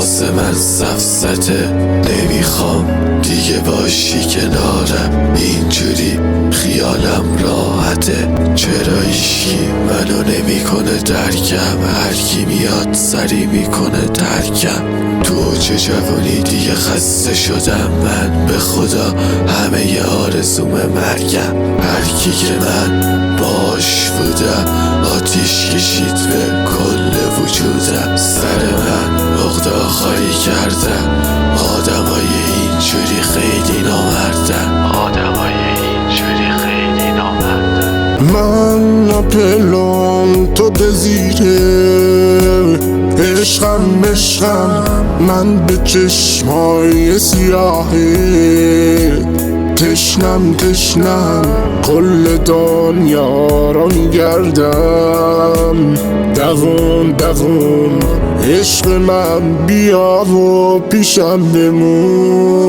واسه من سفسته. نمیخوام دیگه باشی کنارم، اینجوری خیالم راحته. چرا ایشکی منو نمیکنه درکم، هرکی میاد سری میکنه ترکم. تو اوج جوانی دیگه خسته شدم من، به خدا همه ی آرزوم مرگم. هرکی که من باش بودم آتیش کشید به کل وجودم. سر من عقده آخری کردم، آدمای اینجوری خیلی نامردن، آدمای اینجوری خیلی نامردن. من نپلم تو دزیره، عشقم من به چشمای سیاهه. تشنم کل دنیا را میگردم. دوون عشق من بیا و پیشم بمون.